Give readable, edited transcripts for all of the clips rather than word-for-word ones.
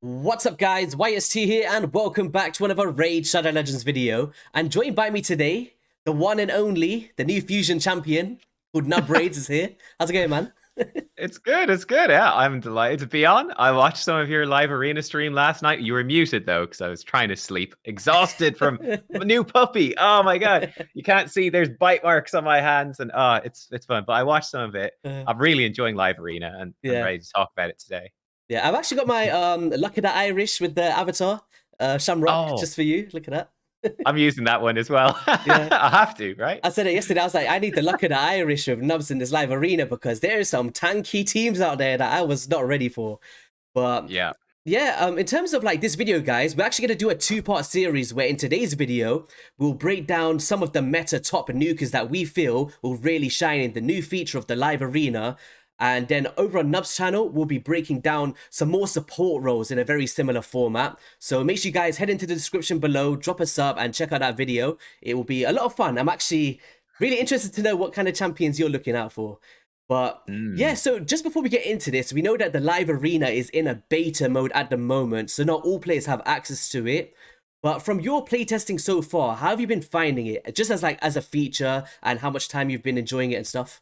What's up guys, YST here and welcome back to another Raid Shadow Legends video. And joined by me today, the one and only, the new Fusion champion called Nub Raids is here. How's it going, man? It's good. It's good. Yeah, I'm delighted to be on. I watched some of your live arena stream last night. You were muted though, because I was trying to sleep, exhausted from a new puppy. Oh my god, you can't see. There's bite marks on my hands, and it's fun. But I watched some of it. I'm really enjoying live arena, and I'm Yeah. ready to talk about it today. Yeah, I've actually got my Lucky the Irish with the avatar, Shamrock, Oh, just for you. Look at that. I'm using that one as well. Yeah. I have to, right? I said it yesterday. I was like, I need the Luck of the Irish with Nubs in this live arena because there are some tanky teams out there that I was not ready for. But Yeah. in terms of like this video, guys, we're actually going to do a two-part series where in today's video, we'll break down some of the meta top nukers that we feel will really shine in the new feature of the live arena. And then over on Nub's channel, we'll be breaking down some more support roles in a very similar format. So make sure you guys head into the description below, drop a sub and check out that video. It will be a lot of fun. I'm actually really interested to know what kind of champions you're looking out for. But yeah, so just before we get into this, we know that the live arena is in a beta mode at the moment, so not all players have access to it. But from your playtesting so far, how have you been finding it? Just as a feature and how much time you've been enjoying it and stuff?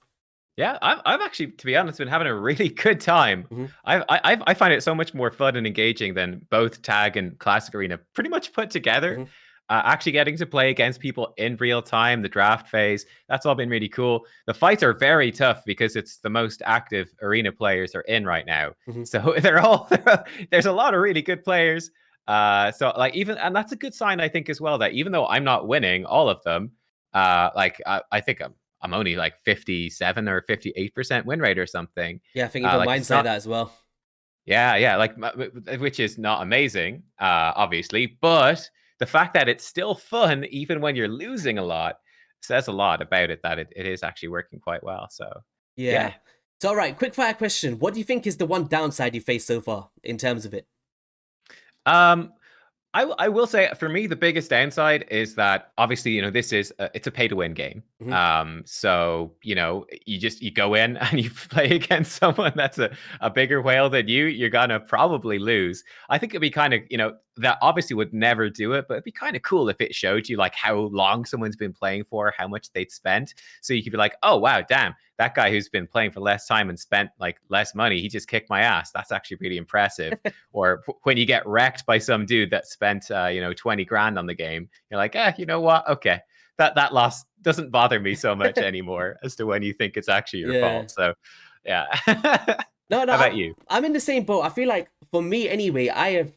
Yeah, I've actually, to be honest, been having a really good time. I find it so much more fun and engaging than both Tag and Classic Arena pretty much put together. Actually getting to play against people in real time, the draft phase, that's all been really cool. The fights are very tough because it's the most active arena players are in right now. So there's a lot of really good players. So like and that's a good sign, I think, as well, that even though I'm not winning all of them, I think I'm only like 57 or 58% win rate or something. Yeah, I think even mine's like that as well. Yeah, like which is not amazing, obviously, but the fact that it's still fun even when you're losing a lot says a lot about it, that it is actually working quite well. So yeah. So all right, quick fire question. What do you think is the one downside you faced so far in terms of it? I will say, for me, the biggest downside is that obviously, this is it's a pay to win game. So you go in and you play against someone that's a bigger whale than you're gonna probably lose. I think it'd be kind of, that obviously would never do it, but it'd be kind of cool if it showed you like how long someone's been playing for, how much they'd spent, so you could be like, oh wow, damn, that guy who's been playing for less time and spent like less money, he just kicked my ass. That's actually really impressive. Or when you get wrecked by some dude that spent 20 grand on the game, you're like, you know what? Okay, that loss doesn't bother me so much anymore as to when you think it's actually your fault. So yeah. No, How about you? I'm in the same boat. I feel like for me anyway, I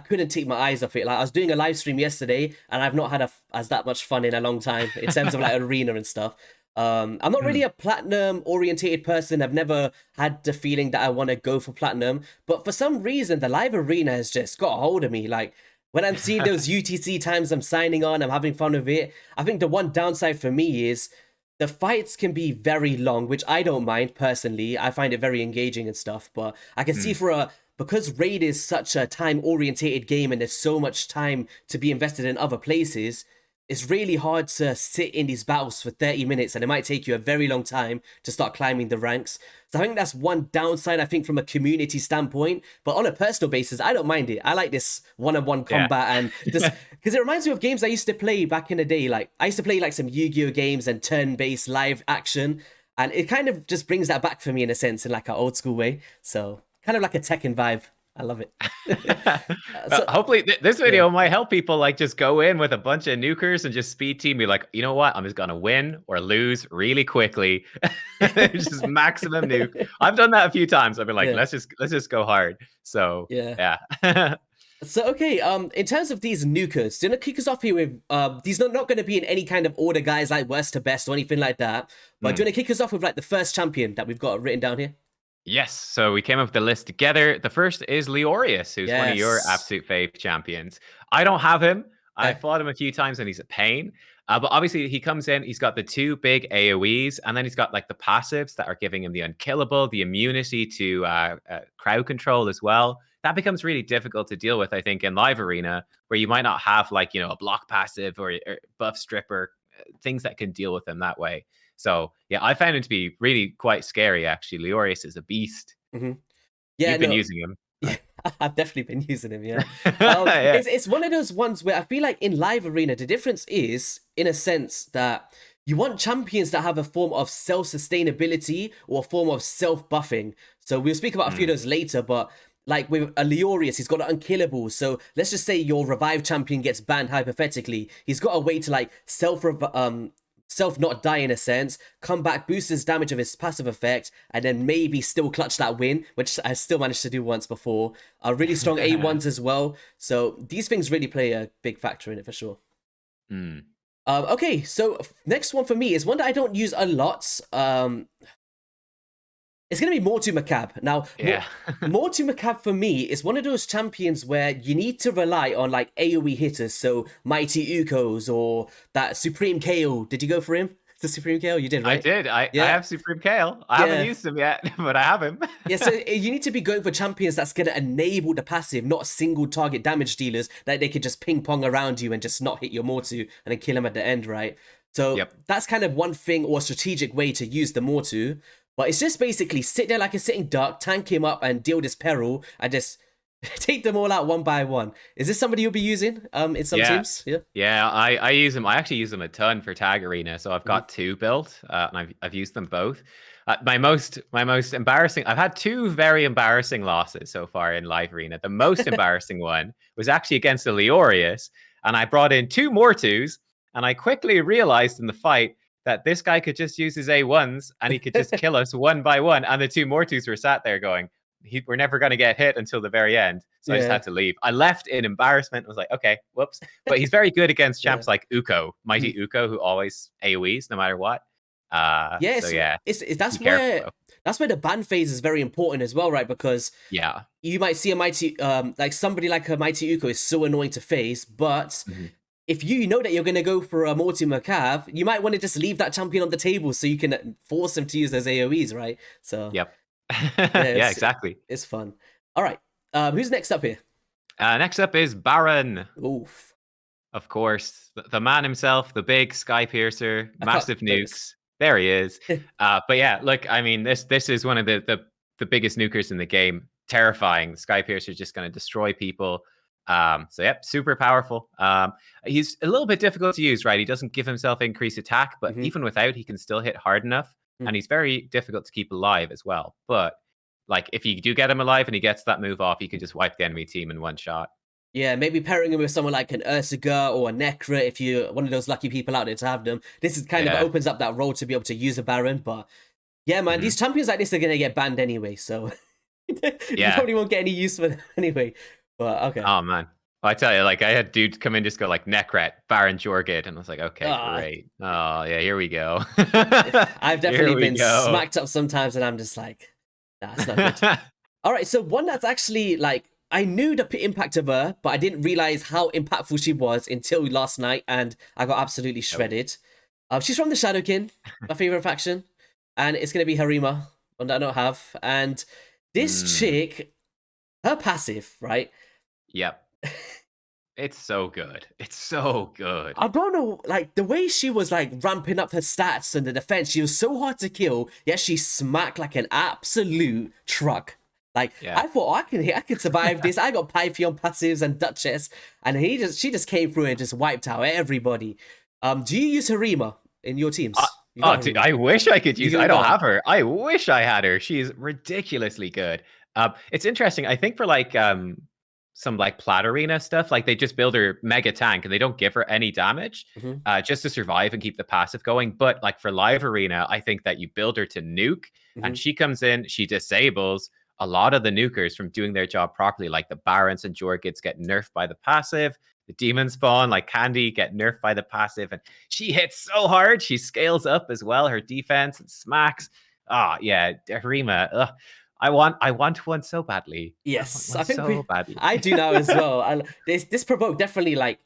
couldn't take my eyes off it. Like I was doing a live stream yesterday and I've not had as that much fun in a long time in terms of like arena and stuff. I'm not really a platinum orientated person. I've never had the feeling that I want to go for platinum, but for some reason the live arena has just got a hold of me. Like when I'm seeing those UTC times, I'm signing on, I'm having fun with it. I think the one downside for me is the fights can be very long, which I don't mind personally. I find it very engaging and stuff, but I can see because Raid is such a time-orientated game and there's so much time to be invested in other places, it's really hard to sit in these battles for 30 minutes and it might take you a very long time to start climbing the ranks. So I think that's one downside, I think, from a community standpoint. But on a personal basis, I don't mind it. I like this one-on-one combat and just because it reminds me of games I used to play back in the day. Like I used to play like some Yu-Gi-Oh games and turn-based live action. And it kind of just brings that back for me in a sense, in like an old school way. So kind of like a Tekken vibe. I love it. Hopefully this video might help people like just go in with a bunch of nukers and just speed team, be like, you know what, I'm just gonna win or lose really quickly. Just maximum nuke. I've done that a few times. I've been like, let's just go hard. So yeah. So okay, in terms of these nukers, do you want to kick us off here with these are not going to be in any kind of order, guys, like worst to best or anything like that. But do you want to kick us off with like the first champion that we've got written down here? Yes, so we came up with the list together. The first is Leorius, who's one of your absolute fave champions. I don't have him. I fought him a few times and he's a pain. But obviously he comes in, he's got the two big AoEs, and then he's got like the passives that are giving him the unkillable, the immunity to crowd control as well. That becomes really difficult to deal with, I think, in live arena, where you might not have like, a block passive or buff stripper, things that can deal with him that way. So yeah, I found him to be really quite scary. Actually, Leorius is a beast. Yeah, you've been using him. Yeah, I've definitely been using him, yeah. Yeah. It's one of those ones where I feel like in live arena, the difference is, in a sense, that you want champions that have a form of self-sustainability or a form of self-buffing. So we'll speak about a few of those later, but like with a Leorius, he's got an unkillable. So let's just say your revive champion gets banned hypothetically. He's got a way to like self not die in a sense, come back, boost his damage of his passive effect, and then maybe still clutch that win, which I still managed to do once before. Really strong A1s as well. So these things really play a big factor in it for sure. Okay, so next one for me is one that I don't use a lot. It's going to be Mortu Macaab. Now, Yeah. Mortu Macaab for me is one of those champions where you need to rely on like AoE hitters, so Mighty Ukos or that Supreme KO. Did you go for him? The Supreme KO? You did, right? I did. I Yeah. have Supreme Kale. I haven't used him yet, but I have him. Yeah, so you need to be going for champions that's going to enable the passive, not single target damage dealers that they could just ping pong around you and just not hit your Mortu and then kill him at the end, right? So that's kind of one thing or strategic way to use the Mortu. But it's just basically sit there like a sitting duck, tank him up and deal this peril and just take them all out one by one. Is this somebody you'll be using in some teams? Yeah, I use them. I actually use them a ton for Tag Arena. So I've got two built and I've used them both. My most embarrassing, I've had two very embarrassing losses so far in Live Arena. The most embarrassing one was actually against the Leorius, and I brought in two Mortus, and I quickly realized in the fight that this guy could just use his A1s and he could just kill us one by one. And the two Mortus were sat there going, we're never going to get hit until the very end. So I just had to leave. I left in embarrassment. I was like, okay, whoops. But he's very good against champs like Uko, Mighty Uko, who always AoEs no matter what. That's where the ban phase is very important as well, right? Because you might see a Mighty, like somebody like a Mighty Uko is so annoying to face, but if you know that you're going to go for a Mortu Macaab, you might want to just leave that champion on the table so you can force him to use those AoEs, right? So yeah, exactly. It's fun. All right, who's next up here? Next up is Baron. Oof. Of course, the man himself, the big sky piercer, massive nukes. There he is. But yeah, look, I mean, this is one of the biggest nukers in the game. Terrifying. Sky piercer is just going to destroy people. So yep, super powerful. He's a little bit difficult to use, right? He doesn't give himself increased attack, but even without, he can still hit hard enough, and he's very difficult to keep alive as well. But like, if you do get him alive and he gets that move off, you can just wipe the enemy team in one shot. Yeah, maybe pairing him with someone like an Ursaga or a Necra if you're one of those lucky people out there to have them. This is kind of opens up that role to be able to use a Baron. But yeah, man, these champions like this are going to get banned anyway, so you probably won't get any use for them anyway. But okay. Oh, man. Well, I tell you, like, I had dudes come in just go like Necret, Baron Georgid, and I was like, okay, great. Oh, yeah, here we go. I've definitely been smacked up sometimes, and I'm just like, nah, it's not good. All right, so one that's actually like, I knew the impact of her, but I didn't realize how impactful she was until last night, and I got absolutely shredded. She's from the Shadowkin, my favorite faction, and it's going to be Harima, one that I don't have. And this chick, her passive, right? Yep. It's so good. It's so good. I don't know, like, the way she was, like, ramping up her stats and the defense, she was so hard to kill, yet she smacked like an absolute truck. Like, I thought, I can survive this. I got Pythion passives and Duchess, and she just came through and just wiped out everybody. Do you use Harima in your teams? Dude, I wish I could use her. I don't have her. I wish I had her. She's ridiculously good. It's interesting. I think for like some like Plat Arena stuff, like they just build her mega tank and they don't give her any damage just to survive and keep the passive going. But like for Live Arena, I think that you build her to nuke and she comes in, she disables a lot of the nukers from doing their job properly. Like the Barons and Georgids get nerfed by the passive. The demon spawn like Candy get nerfed by the passive, and she hits so hard. She scales up as well, her defense, and smacks. Harima. I want one so badly. Yes, I think badly. I do now as well. This provoked definitely like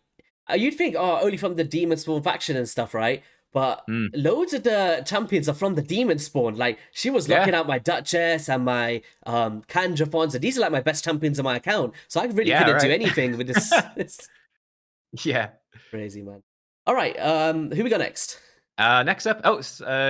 you'd think only from the demon spawn faction and stuff, right? But loads of the champions are from the demon spawn. Like she was locking out my Duchess and my Candraphons, and these are like my best champions on my account. So I really couldn't do anything with this. Yeah, crazy, man. All right, who we got next? Next up,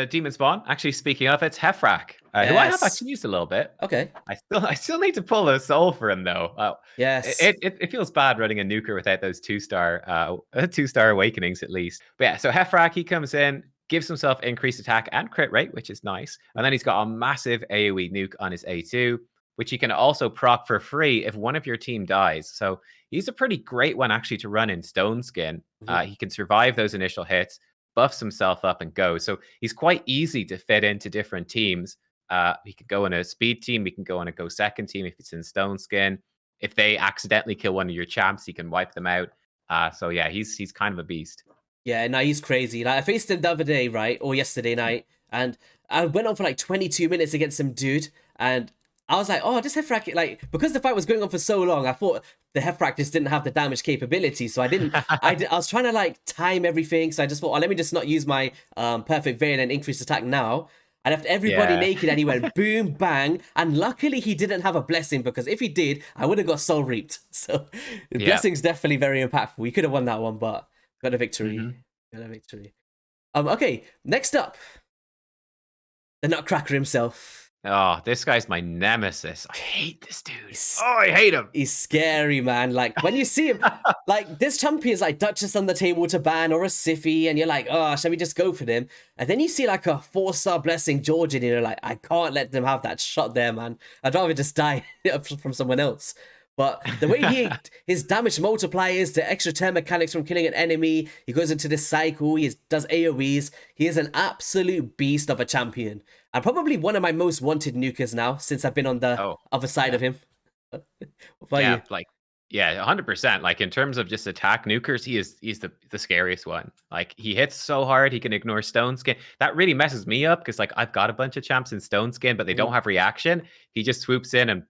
Demon Spawn. Actually, speaking of, it's Hephraak, who I have Yes. actually used a little bit. Okay. I still need to pull a soul for him though. Yes. It feels bad running a nuker without those 2-star awakenings at least. But yeah, so Hephraak, he comes in, gives himself increased attack and crit rate, which is nice, and then he's got a massive AoE nuke on his A2, which you can also proc for free if one of your team dies. So he's a pretty great one actually to run in Stone Skin. He can survive those initial hits, buffs himself up and goes. So he's quite easy to fit into different teams. He could go in a speed team. He can go on a go second team if it's in Stone Skin. If they accidentally kill one of your champs, he can wipe them out. So yeah, he's kind of a beast. Yeah, no, he's crazy. Like I faced him the other day, right, or yesterday night, and I went on for like 22 minutes against some dude, and I was like, oh, this Hephraak, like, because the fight was going on for so long, I thought the Hephraak just didn't have the damage capability, so I didn't, I was trying to like time everything, so I just thought, oh, let me just not use my perfect veil and increased attack now. I left everybody naked and he went boom, bang, and luckily he didn't have a blessing, because if he did, I would have got soul reaped. So the blessing's definitely very impactful. We could have won that one, but got a victory. Got a victory. Okay, next up, the Nutcracker himself. Oh, this guy's my nemesis. I hate this dude. I hate him. He's scary, man. Like, when you see him, like, there's champions like Duchess on the table to ban, or a Siffy, and you're like, oh, shall we just go for them? And then you see, like, a 4-star blessing Georgid, and you're like, I can't let them have that shot there, man. I'd rather just die from someone else. But the way his damage multipliers, the extra turn mechanics from killing an enemy, he goes into this cycle, he does AoEs, he is an absolute beast of a champion. And probably one of my most wanted nukers now, since I've been on the other side of him. Yeah, like, yeah, 100%. Like, in terms of just attack nukers, he's the scariest one. Like, he hits so hard, he can ignore Stone Skin. That really messes me up, because, like, I've got a bunch of champs in Stone Skin, but they don't have reaction. He just swoops in and,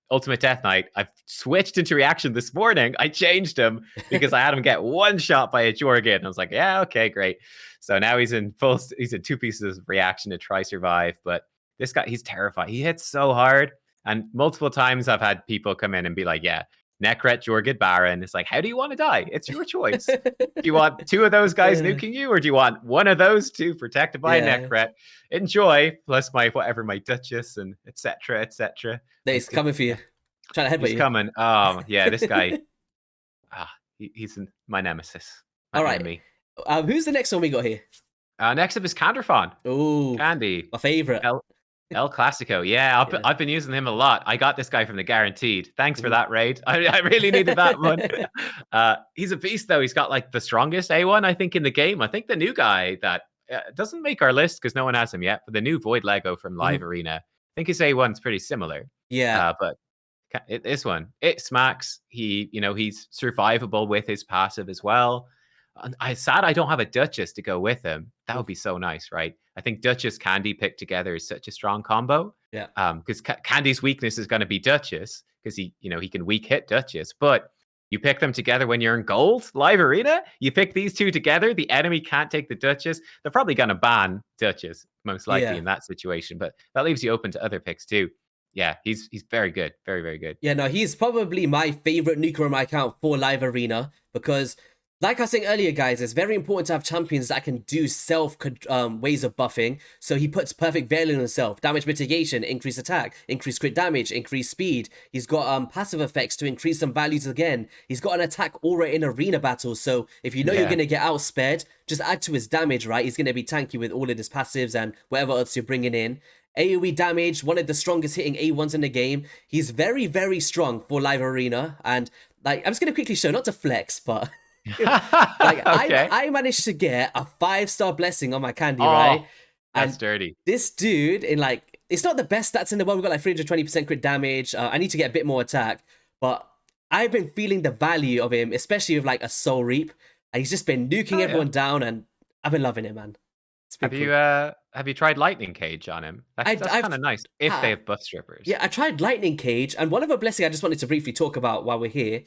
Ultimate Death Knight. I've switched into reaction this morning. I changed him because I had him get one shot by a Georgid. And I was like, yeah, okay, great. So now he's in 2 pieces of reaction to try survive. But this guy, he's terrifying. He hits so hard. And multiple times I've had people come in and be like, yeah, Necret, Georgid, Baron. It's like, how do you want to die? It's your choice. Do you want 2 of those guys nuking you, or do you want one of those 2 protected by Necret? Enjoy, plus my Duchess and etc. etc. He's coming for you. Trying to headbutt you. He's coming. Oh yeah, this guy. He's my nemesis. All right. Enemy. Who's the next one we got here? Next up is Candraphon. Ooh, Candy, my favorite. El Clasico. Yeah, I've been using him a lot. I got this guy from the Guaranteed. Thanks for that raid. I really needed that one. He's a beast though. He's got like the strongest A1 I think in the game. I think the new guy that doesn't make our list because no one has him yet, but the new Void Lego from Live Arena. I think his A1's pretty similar. Yeah. But this one, it smacks. He's survivable with his passive as well. I'm sad I don't have a Duchess to go with him. That would be so nice, right? I think Duchess Candy picked together is such a strong combo. Yeah. Because Candy's weakness is going to be Duchess because he can weak hit Duchess. But you pick them together when you're in gold live arena. You pick these 2 together. The enemy can't take the Duchess. They're probably going to ban Duchess most likely in that situation. But that leaves you open to other picks too. Yeah, he's very good. Very, very good. Yeah, no, he's probably my favorite nuker on my account for live arena because, like I was saying earlier, guys, it's very important to have champions that can do self ways of buffing. So he puts perfect veil in himself, damage mitigation, increased attack, increased crit damage, increased speed. He's got passive effects to increase some values again. He's got an attack aura in arena battles. So if you know you're going to get outspared, just add to his damage, right? He's going to be tanky with all of his passives and whatever else you're bringing in. AoE damage, one of the strongest hitting A1s in the game. He's very, very strong for live arena. And like, I'm just going to quickly show, not to flex, but... like I managed to get a 5-star blessing on my Candy, right? That's dirty. This dude in like, it's not the best stats in the world. We've got like 320% crit damage. I need to get a bit more attack, but I've been feeling the value of him, especially with like a Soul Reap. And he's just been nuking everyone down, and I've been loving it, man. Have you tried Lightning Cage on him? That's kind of nice if they have buff strippers. Yeah, I tried Lightning Cage, and one of a blessing I just wanted to briefly talk about while we're here.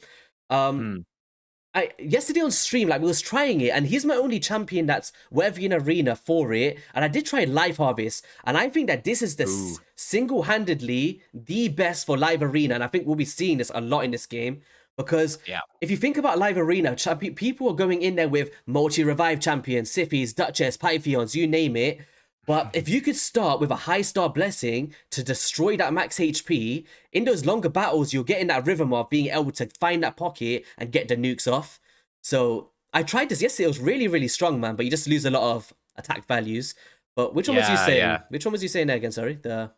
Yesterday on stream, like we was trying it, and he's my only champion that's worthy in arena for it. And I did try Life Harvest, and I think that this is the single-handedly the best for live arena, and I think we'll be seeing this a lot in this game Because Yeah. if you think about live arena, people are going in there with multi-revive champions, Siphies, Duchess, Pythions, you name it. But if you could start with a high star blessing to destroy that max HP, in those longer battles, you'll get in that rhythm of being able to find that pocket and get the nukes off. So I tried this yesterday. It was really, really strong, man. But you just lose a lot of attack values. But which one was you saying? Yeah. Which one was you saying there again? Sorry, the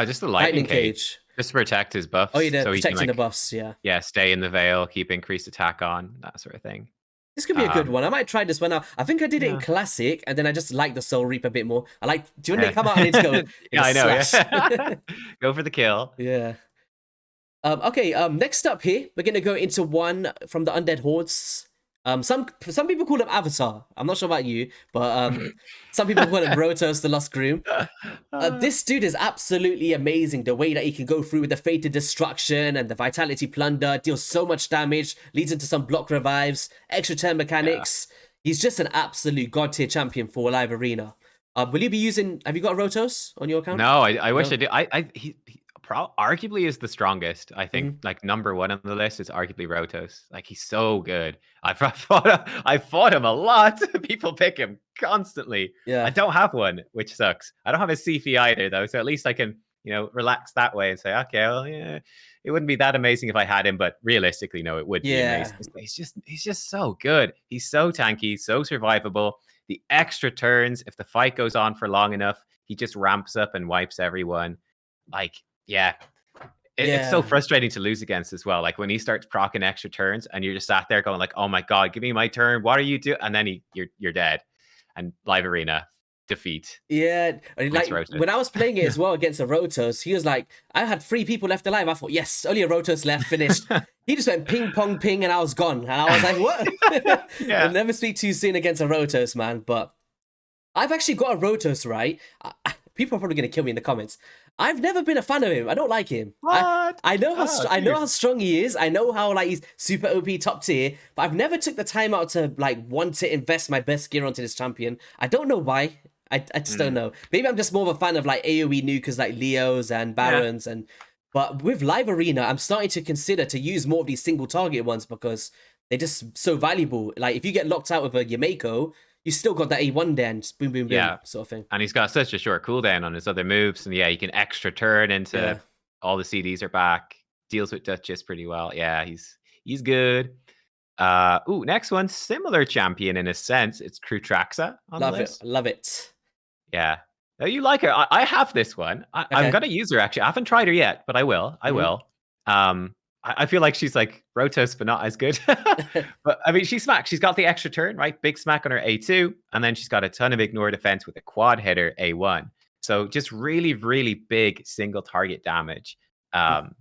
just the lightning cage. Just to protect his buffs. Oh, yeah, so protecting he can, like, the buffs. Yeah. Yeah, stay in the veil, keep increased attack on, that sort of thing. This could be a good one. I might try this one out. I think I did it in Yeah. classic, and then I just like the Soul Reap a bit more. I like. Do you when they come out, I need to go. Yeah, I know. Yeah. Go for the kill. Yeah. Okay. Next up here, we're gonna go into one from the Undead Hordes. Some people call him Avatar. I'm not sure about you, but some people call him Rotos, the Lost Groom. This dude is absolutely amazing. The way that he can go through with the Fated Destruction and the Vitality Plunder, deals so much damage, leads into some block revives, extra turn mechanics. Yeah. He's just an absolute god tier champion for live arena. Will you be using? Have you got Rotos on your account? No, I wish I did. He arguably is the strongest. I think like number one on the list is arguably Rotos. Like, he's so good. I fought him a lot. People pick him constantly. Yeah. I don't have one, which sucks. I don't have a Siphi either though, so at least I can, relax that way and say, okay, well, yeah, it wouldn't be that amazing if I had him, but realistically, no, it would be amazing. He's just so good. He's so tanky, so survivable. The extra turns, if the fight goes on for long enough, he just ramps up and wipes everyone. Like, yeah. It's so frustrating to lose against as well. Like, when he starts proccing extra turns and you're just sat there going like, oh my God, give me my turn. What are you doing? And then you're dead. And live arena defeat. Yeah. Like, when I was playing it as well against a Rotos, he was like, I had 3 people left alive. I thought, yes, only a Rotos left, finished. He just went ping, pong, ping, and I was gone. And I was like, what? Yeah. I'll never speak too soon against a Rotos, man. But I've actually got a Rotos, right? People are probably going to kill me in the comments. I've never been a fan of him. I don't like him. What? I know how strong he is. I know how he's super OP top tier, but I've never took the time out to want to invest my best gear onto this champion. I don't know why. I just don't know. Maybe I'm just more of a fan of AoE nukers like Leos and Barons but with live arena, I'm starting to consider to use more of these single target ones because they're just so valuable. Like, if you get locked out with a Yameko, you still got that A1 there and just boom, boom, boom, sort of thing. And he's got such a short cooldown on his other moves. And he can extra turn into all the CDs are back. Deals with Duchess pretty well. Yeah, he's good. Next one, similar champion in a sense. It's Cruetraxa on the list. Love it. Yeah. Oh, you like her. I have this one. I'm going to use her, actually. I haven't tried her yet, but I will. I will. I feel like she's like Rotos, but not as good. But I mean, she's got the extra turn, right? Big smack on her A2, and then she's got a ton of ignore defense with a quad hitter A1. So just really, really big single target damage. Kind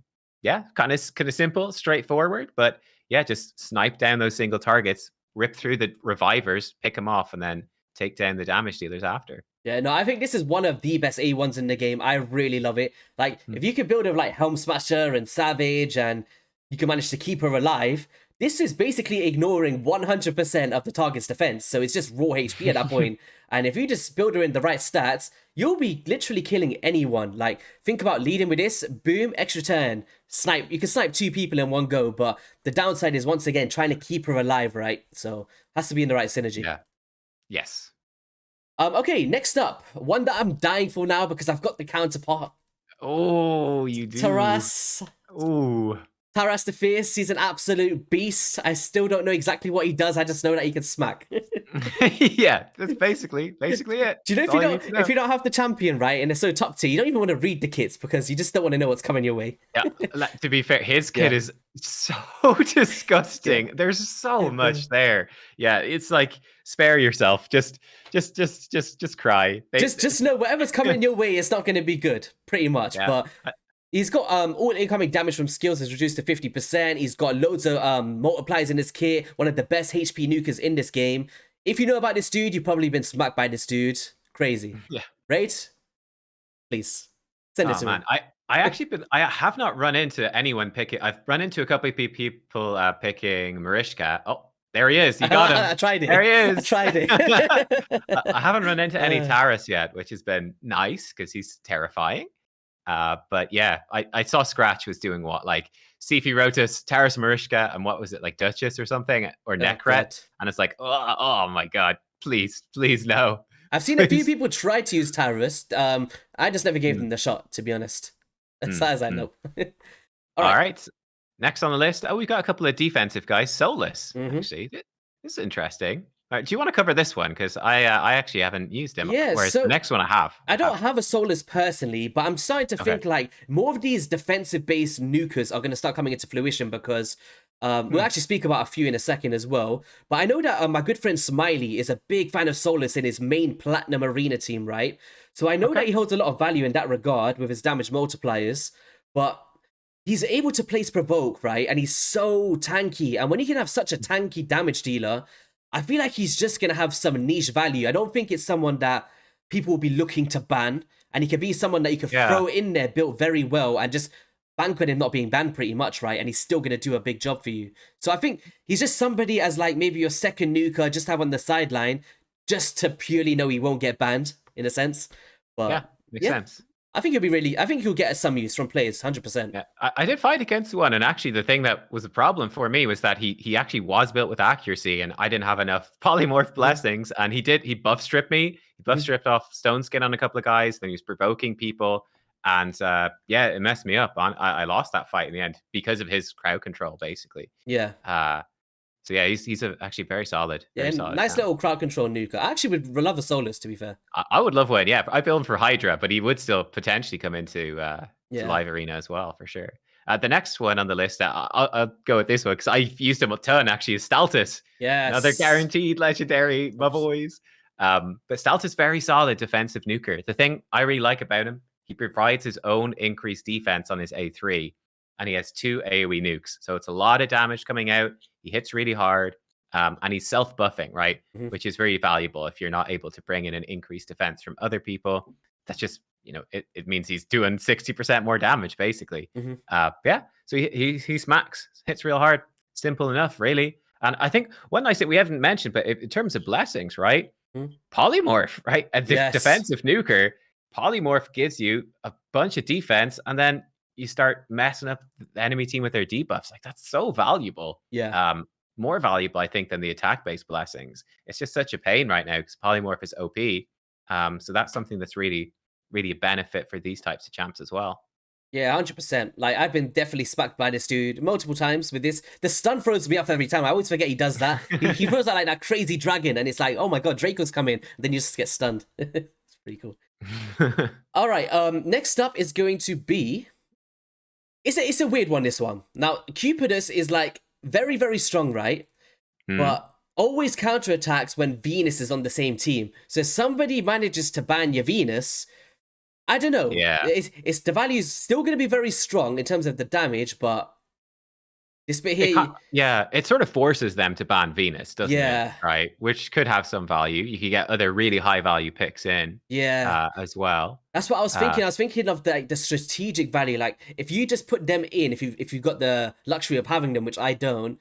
of simple, straightforward, but yeah, just snipe down those single targets, rip through the revivers, pick them off, and then take down the damage dealers after. Yeah, no, I think this is one of the best A1s in the game. I really love it. Like, if you could build with Helm Smasher and Savage and you can manage to keep her alive, this is basically ignoring 100% of the target's defense. So it's just raw HP at that point. And if you just build her in the right stats, you'll be literally killing anyone. Like, think about leading with this, boom, extra turn, snipe. You can snipe 2 people in one go, but the downside is, once again, trying to keep her alive, right? So has to be in the right synergy. Yeah. Yes. Okay, next up, one that I'm dying for now because I've got the counterpart. Oh, you do. Taras. Ooh. Taras the Fierce, he's an absolute beast. I still don't know exactly what he does. I just know that he can smack. Yeah, that's basically it. Do you know if you don't have the champion, right, and it's so top tier, you don't even want to read the kits because you just don't want to know what's coming your way. Yeah, to be fair, his kit is so disgusting. There's so much there. Yeah, it's like, spare yourself. Just cry. Just know whatever's coming your way, it's not going to be good, pretty much. Yeah. But he's got all incoming damage from skills is reduced to 50%. He's got loads of multipliers in his kit. One of the best HP nukers in this game. If you know about this dude, you've probably been smacked by this dude. Crazy. Yeah. Right? Please send it to me. I have not run into anyone picking. I've run into a couple of people picking Marishka. Oh, there he is. You got him. I tried it. There he is. I tried it. I haven't run into any Taras yet, which has been nice because he's terrifying. But yeah, I saw Scratch was doing what, like Sifi Rotos, Taras Marishka, and what was it, like Duchess or something, or Oh Necret? god. And it's like, oh my god, please, please no, I've seen a few please. people try to use terrorist. I just never gave them the shot, to be honest. As far as I know. All All right. right. Next on the list, we've got a couple of defensive guys. Soulless, Mm-hmm. actually. This is interesting. All right, do you want to cover this one? Because I actually haven't used him, Yeah, whereas the so next one I have. I don't have a Soulless personally, but I'm starting to Okay. think like more of these defensive-based nukers are going to start coming into fruition because we'll actually speak about a few in a second as well. But I know that my good friend Smiley is a big fan of Soulless in his main Platinum Arena team, right? So I know that Okay. he holds a lot of value in that regard with his damage multipliers, but he's able to place provoke, right? And he's so tanky. And when you can have such a tanky damage dealer, I feel like he's just going to have some niche value. I don't think it's someone that people will be looking to ban. And he can be someone that you can Yeah. throw in there, built very well, and just bank on him not being banned pretty much, right? And he's still going to do a big job for you. So I think he's just somebody as like maybe your second nuker, just have on the sideline, just to purely know he won't get banned, in a sense. But Yeah, makes sense. I think I think he'll get some use from players, 100%. Yeah, I did fight against one, and actually the thing that was a problem for me was that he actually was built with accuracy, and I didn't have enough polymorph blessings, and he buff stripped me. He buff stripped off stone skin on a couple of guys, then he was provoking people, and yeah, it messed me up. I lost that fight in the end because of his crowd control, basically. Yeah. So yeah, he's actually very solid. Very solid nice champ. little crowd control nuker. I actually would love a Soulless, to be fair. I would love one. Yeah, I build him for Hydra, but he would still potentially come into to Yeah. live arena as well, for sure. The next one on the list, I'll go with this one because I've used him a ton. Actually, is Staltus. Yes. Another guaranteed legendary, my boys. But Staltus very solid defensive nuker. The thing I really like about him, he provides his own increased defense on his A3, and he has 2 AoE nukes, so it's a lot of damage coming out. He hits really hard. And he's self-buffing, right? Which is very valuable if you're not able to bring in an increased defense from other people. That's just, it means he's doing 60% more damage, basically. Yeah, so he smacks, hits real hard. Simple enough, really. And I think one nice thing we haven't mentioned, but in terms of blessings, right? Polymorph, right? A defensive nuker, polymorph gives you a bunch of defense, and then you start messing up the enemy team with their debuffs. Like, that's so valuable. Yeah. More valuable, I think, than the attack-based blessings. It's just such a pain right now because polymorph is OP. So that's something that's really, really a benefit for these types of champs as well. Yeah, 100%. Like, I've been definitely smacked by this dude multiple times with this. The stun throws me off every time. I always forget he does that. he throws out like that crazy dragon, and it's like, oh my god, Draco's coming. And then you just get stunned. It's pretty cool. All right. Next up is going to be. It's a weird one. This one. Now, Cupidas is like very, very strong, right? But always counterattacks when Venus is on the same team. So if somebody manages to ban your Venus, I don't know. Yeah. It's the value is still going to be very strong in terms of the damage, but this bit here. It sort of forces them to ban Venus, doesn't it? Right, which could have some value. You could get other really high value picks in. As well. That's what I was thinking. I was thinking of the strategic value. Like if you just put them in, if you've got the luxury of having them, which I don't.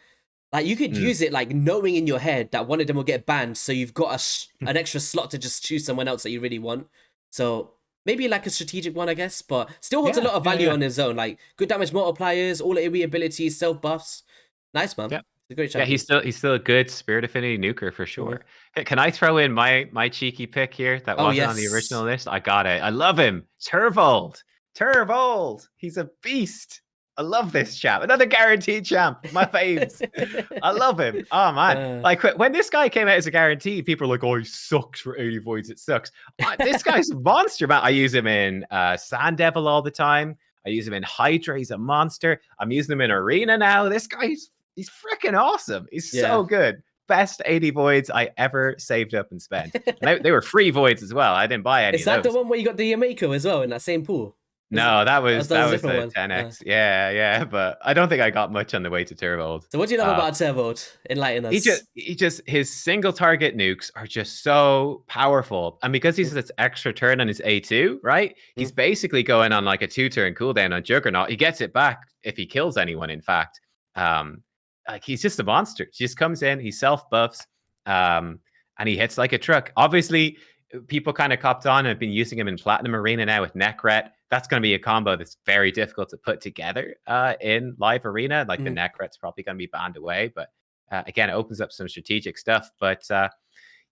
Like, you could use it, like, knowing in your head that one of them will get banned, so you've got an extra slot to just choose someone else that you really want. So, maybe, like, a strategic one, I guess, but still holds a lot of value on his own. Like, good damage multipliers, all AoE abilities, self-buffs. Nice, man. Yeah. It's a great champion. Yeah, he's still a good Spirit Affinity nuker, for sure. Hey, can I throw in my cheeky pick here that wasn't on the original list? I got it. I love him. Turvold. He's a beast. I love this champ. Another guaranteed champ. My faves. I love him. Oh, man. Like, when this guy came out as a guaranteed, people were like, oh, he sucks for 80 voids. It sucks. This guy's a monster, man. I use him in Sand Devil all the time. I use him in Hydra. He's a monster. I'm using him in Arena now. This guy, he's freaking awesome. He's so good. Best 80 voids I ever saved up and spent. And they were free voids as well. I didn't buy any of those. Is that the one where you got the Yamako as well in that same pool? No, that was the one. 10x. Yeah, but I don't think I got much on the way to Turvold. So what do you love about Turvold? Enlighten us. His single target nukes are just so powerful. And because he's this extra turn on his A2, right? He's basically going on like a 2-turn cooldown on Juggernaut. He gets it back if he kills anyone, in fact. Like, he's just a monster. He just comes in, he self-buffs, and he hits like a truck. Obviously, people kind of copped on and have been using him in Platinum Arena now with Necret. that's going to be a combo that's very difficult to put together in live arena. Like the Necret's probably going to be banned away, but again, it opens up some strategic stuff. But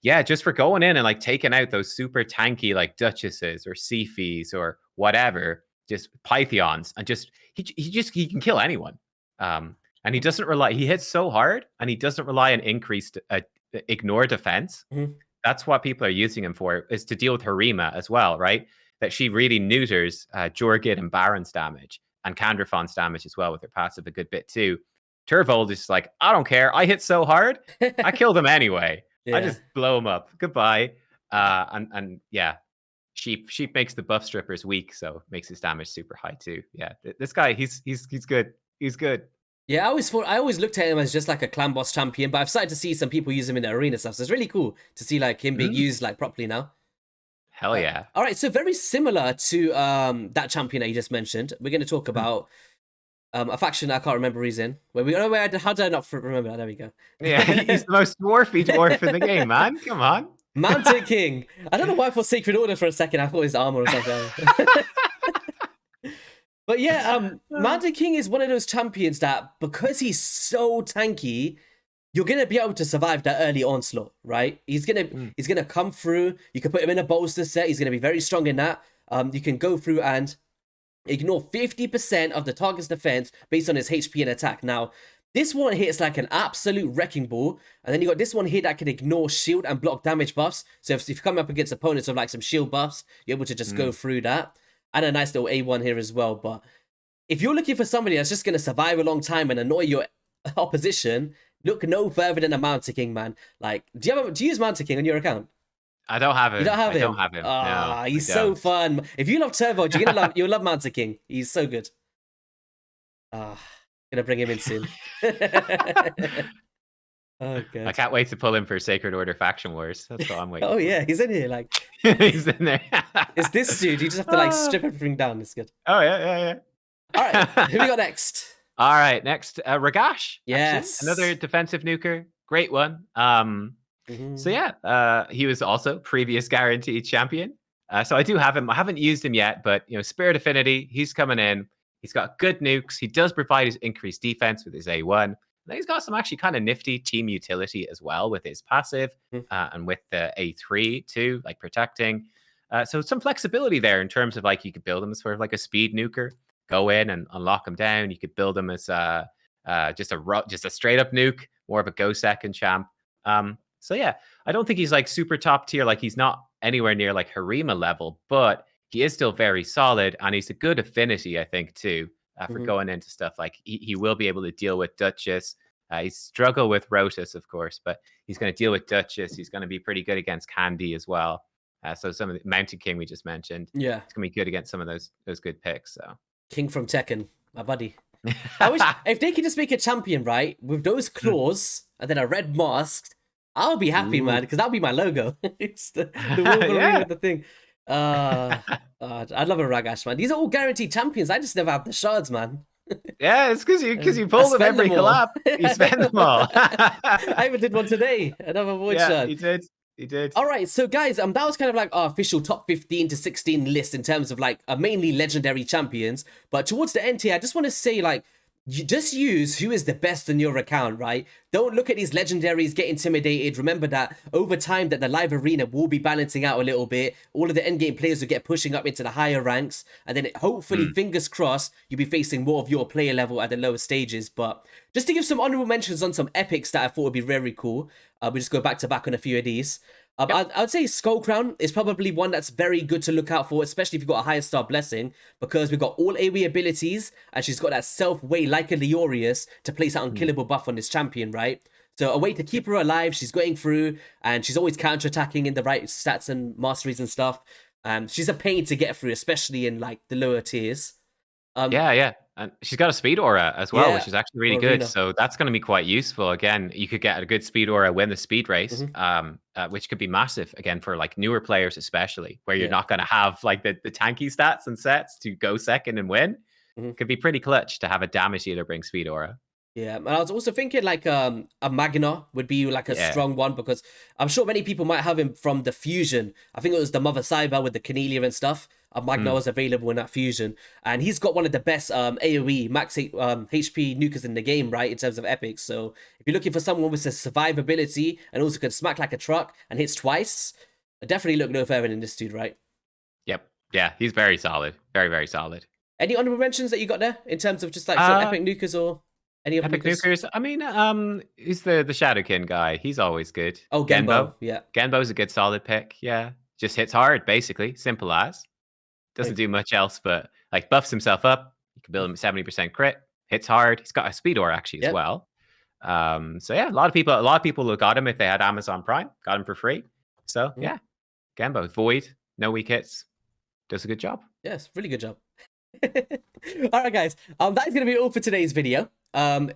yeah, just for going in and like taking out those super tanky like Duchesses or Sifis or whatever, just Pythons, and just he can kill anyone. And he doesn't rely. He hits so hard, and he doesn't rely on increased ignore defense. That's what people are using him for, is to deal with Harima as well, right? That she really neuters Georgid and Baron's damage and Candraphon's damage as well with her passive a good bit too. Turvold is like, I don't care. I hit so hard, I kill them anyway. I just blow him up. Goodbye. And yeah, Sheep makes the buff strippers weak, so makes his damage super high too. Yeah, this guy, he's good. He's good. Yeah, I always looked at him as just like a clan boss champion, but I've started to see some people use him in the arena stuff, so it's really cool to see like him being used like properly now. Hell yeah. All right, so very similar to that champion that you just mentioned, we're going to talk about a faction I can't remember his in. How did I not remember that? There we go. Yeah, he's the most dwarfy dwarf in the game, man. Come on. Mountain King. I don't know why I thought Sacred Order for a second. I thought it was armor or something. But yeah, Mountain King is one of those champions that, because he's so tanky, you're gonna be able to survive that early onslaught, right? He's gonna come through. You can put him in a bolster set. He's gonna be very strong in that. You can go through and ignore 50% of the target's defense based on his HP and attack. Now, this one hits like an absolute wrecking ball, and then you got this one here that can ignore shield and block damage buffs. So if you come up against opponents with like some shield buffs, you're able to just go through that. And a nice little A1 here as well. But if you're looking for somebody that's just going to survive a long time and annoy your opposition, look no further than a Mountain King, man. Like, do you use Mountain King on your account? I don't have him. You don't have him? I don't have him. No, he's so fun. If you love Turvold, you'll love Mountain King. He's so good. Gonna bring him in soon. Oh, God. I can't wait to pull him for Sacred Order Faction Wars. That's what I'm waiting for. Yeah, he's in here. Like, he's in there. It's this dude. You just have to like strip everything down. It's good. Oh yeah. All right, who we got next? All right, next Yes, Ragash. Actually. Another defensive nuker. Great one. So yeah, he was also previous guaranteed champion. So I do have him. I haven't used him yet, but Spirit Affinity. He's coming in. He's got good nukes. He does provide his increased defense with his A1. And he's got some actually kind of nifty team utility as well with his passive and with the A3 too, like protecting. So some flexibility there in terms of like you could build him as sort of like a speed nuker, go in and unlock him down. You could build him as just a straight up nuke, more of a go second champ. So yeah, I don't think he's like super top tier. Like he's not anywhere near like Harima level, but he is still very solid, and he's a good affinity, I think, too. For going into stuff like he will be able to deal with Duchess. He struggle with Rotos, of course, but he's going to deal with Duchess. He's going to be pretty good against Candy as well. So some of the Mountain King we just mentioned, it's going to be good against some of those good picks. So King from Tekken, my buddy. I wish if they could just make a champion right with those claws and then a red mask, I'll be happy, man, because that'll be my logo. It's the Wolverine with the thing. I love a Ragash, man. These are all guaranteed champions. I just never have the shards, man. Yeah, it's because you pull them every collab. You spend them all. I even did one today. Another void shard. He did. All right, so guys, that was kind of like our official top 15 to 16 list in terms of like mainly legendary champions. But towards the end here, I just want to say like, you just use who is the best in your account, right? Don't look at these legendaries, get intimidated. Remember that over time that the live arena will be balancing out a little bit. All of the endgame players will get pushing up into the higher ranks. And then hopefully, fingers crossed, you'll be facing more of your player level at the lower stages. But just to give some honorable mentions on some epics that I thought would be very cool. We just go back to back on a few of these. I'd say Skull Crown is probably one that's very good to look out for, especially if you've got a higher star blessing, because we've got all AoE abilities, and she's got that self-way like a Leorius to place that unkillable buff on this champion, right? So a way to keep her alive, she's going through, and she's always counter-attacking in the right stats and masteries and stuff. She's a pain to get through, especially in like the lower tiers. Yeah. And she's got a speed aura as well, which is actually really good. So that's going to be quite useful. Again, you could get a good speed aura, win the speed race, which could be massive, again, for like newer players especially, where you're not going to have like the tanky stats and sets to go second and win. Could be pretty clutch to have a damage dealer bring speed aura. Yeah, and I was also thinking like a Magna would be like a Yeah. strong one because I'm sure many people might have him from the fusion. I think it was the Mother Cyber with the Cornelia and stuff. A Magna Mm. was available in that fusion, and he's got one of the best AOE max HP nukers in the game, right? In terms of epics. So if you're looking for someone with a survivability and also can smack like a truck and hits twice, I definitely look no further than this dude, right? Yep. Yeah, he's very solid. Very, very solid. Any honorable mentions that you got there in terms of just like some Uh epic nukers or any other Epic nukers? Nukers. I mean, who's the Shadowkin guy? He's always good. Oh, Genbo. Genbo, yeah. Genbo's a good solid pick. Yeah. Just hits hard, basically. Simple as. Doesn't do much else, but like buffs himself up. You can build him 70% crit. Hits hard. He's got a speed ore actually as Yep. well. So yeah, a lot of people got him if they had Amazon Prime, got him for free. So yeah, Genbo, Void, no weak hits, does a good job. Yes, really good job. All right, guys. That is going to be all for today's video.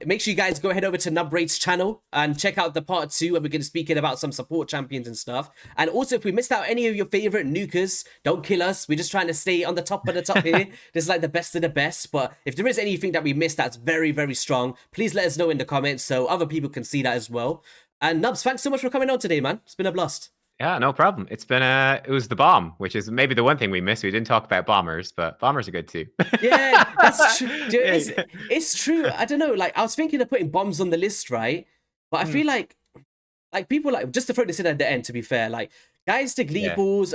Make sure you guys go ahead over to Nubraid's channel and check out the part 2 where we're going to speak about some support champions and stuff. And also, if we missed out any of your favorite nukers, don't kill us. We're just trying to stay on the top of the top here. This is like the best of the best. But if there is anything that we missed that's very, very strong, please let us know in the comments so other people can see that as well. And Nubs, thanks so much for coming on today, man. It's been a blast. Yeah, no problem. It's been it was the bomb, which is maybe the one thing we missed. We didn't talk about bombers, but bombers are good too. Yeah, that's true. It's true. I don't know. Like I was thinking of putting bombs on the list, right? But I feel like people like just to throw this in at the end. To be fair, like guys to Gleebles,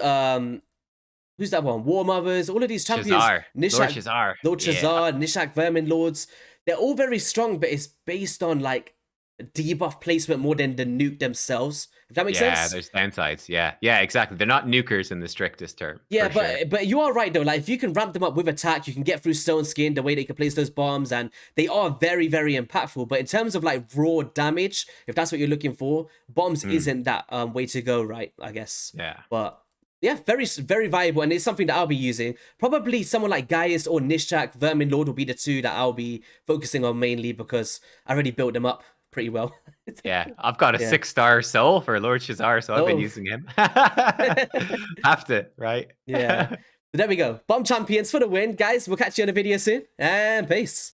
who's that one? War Mothers, all of these champions. Shazar. Lord Shazar, Nishak, Vermin Lords. They're all very strong, but it's based on like debuff placement more than the nuke themselves. If that makes sense. Yeah, there's downsides. Yeah, exactly. They're not nukers in the strictest term. Yeah, sure. but you are right though. Like if you can ramp them up with attack, you can get through Stone Skin, the way they can place those bombs, and they are very, very impactful. But in terms of like raw damage, if that's what you're looking for, bombs isn't that way to go, right? I guess. Yeah. But yeah, very, very valuable, and it's something that I'll be using. Probably someone like Gaius or Nishak, Vermin Lord will be the two that I'll be focusing on mainly because I already built them up pretty well. Yeah, I've got a 6-star soul for Lord Shazar, so I've been using him. Have to, right? Yeah. But there we go. Bomb champions for the win, guys. We'll catch you in a video soon, and peace.